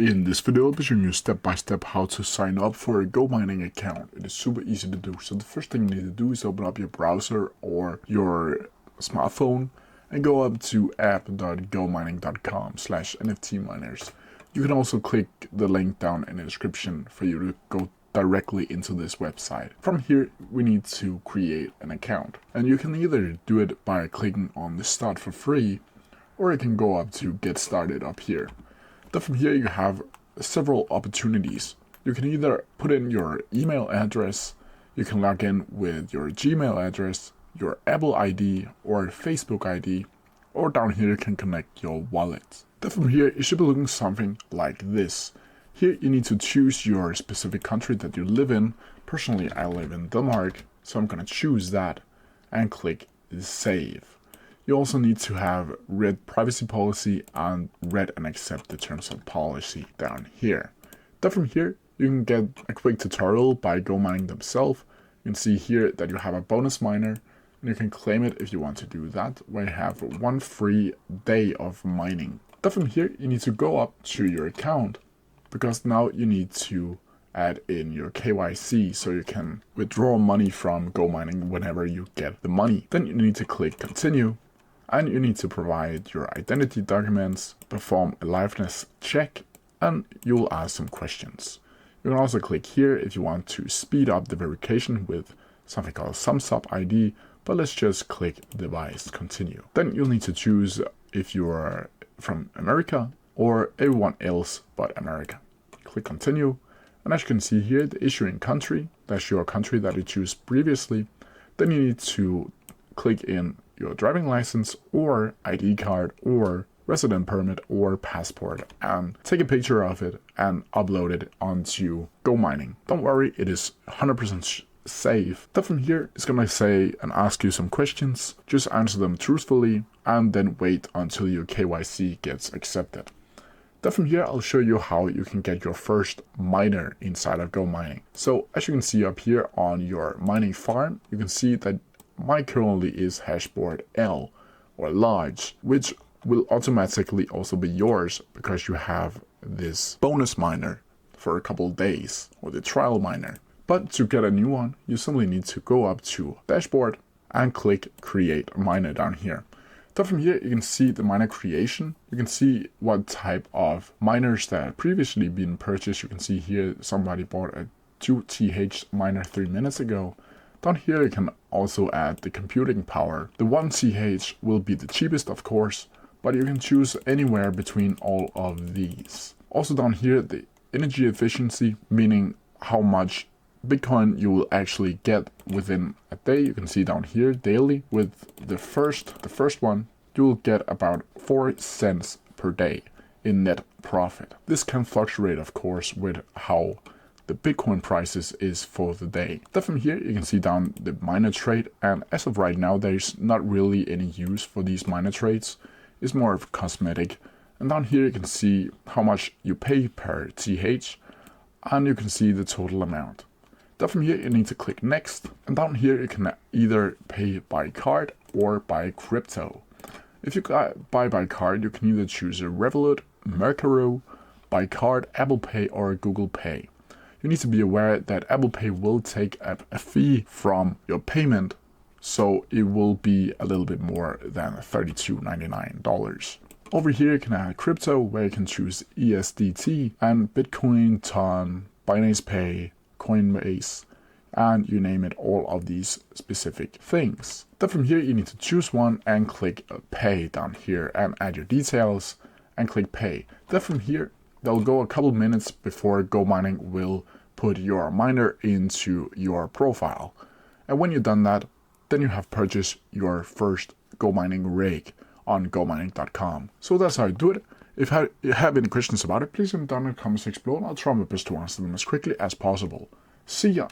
In this video, I'll be showing you step by step how to sign up for a GoMining account. It is super easy to do. So the first thing you need to do is open up your browser or your smartphone and go up to app.gomining.com/NFT-miners. You can also click the link down in the description for you to go directly into this website. From here, we need to create an account. And you can either do it by clicking on the start for free, or you can go up to get started up here. Then from here you have several opportunities. You can either put in your email address, you can log in with your Gmail address, your Apple ID or Facebook ID, or down here you can connect your wallet. Then from here it should be looking something like this. Here you need to choose your specific country that you live in. Personally I live in Denmark, so I'm gonna choose that and click save. You also need to have read privacy policy and read and accept the terms of policy down here. Then from here, you can get a quick tutorial by GoMining themselves. You can see here that you have a bonus miner, and you can claim it if you want to do that, where you have 1 free day of mining. Then from here, you need to go up to your account, because now you need to add in your KYC so you can withdraw money from GoMining whenever you get the money. Then you need to click continue. And you need to provide your identity documents, perform a liveness check, and you'll ask some questions. You can also click here if you want to speed up the verification with something called thumbs up ID, but let's just click device continue. Then you'll need to choose if you are from America or everyone else but America. Click continue, and as you can see here, the issuing country, that's your country that you choose previously. Then you need to click in your driving license or ID card or resident permit or passport and take a picture of it and upload it onto GoMining. Don't worry, it is 100% safe. Then from here, it's gonna say and ask you some questions. Just answer them truthfully and then wait until your KYC gets accepted. Then from here, I'll show you how you can get your first miner inside of GoMining. So as you can see up here on your mining farm, you can see that mine currently is hashboard L or large, which will automatically also be yours because you have this bonus miner for a couple days, or the trial miner. But to get a new one, you simply need to go up to dashboard and click create miner down here. Then from here you can see the miner creation. You can see what type of miners that have previously been purchased. You can see here somebody bought a 2TH miner 3 minutes ago. Down here you can also add the computing power. The 1TH will be the cheapest of course, but you can choose anywhere between all of these. Also down here the energy efficiency, meaning how much Bitcoin you will actually get within a day. You can see down here daily. With the first one, you will get about 4 cents per day in net profit. This can fluctuate of course with how the Bitcoin prices is for the day. Then from here you can see down the miner trade, and as of right now there's not really any use for these miner trades. It's more of cosmetic. And down here you can see how much you pay per TH, and you can see the total amount. Then from here you need to click next, and down here you can either pay by card or by crypto. If you buy by card, you can either choose a Revolut, Mercaro, by card, Apple Pay or Google Pay. You need to be aware that Apple Pay will take a fee from your payment, so it will be a little bit more than $32.99. Over here you can add crypto, where you can choose ESDT and Bitcoin, Ton, Binance Pay, Coinbase, and you name it, all of these specific things. Then from here you need to choose one and click pay down here and add your details and click pay. Then from here they'll go a couple minutes before GoMining will put your miner into your profile. And when you've done that, then you have purchased your first GoMining rig on GoMining.com. So that's how you do it. If you have any questions about it, please leave them down in the comments section below, and I'll try my best to answer them as quickly as possible. See ya!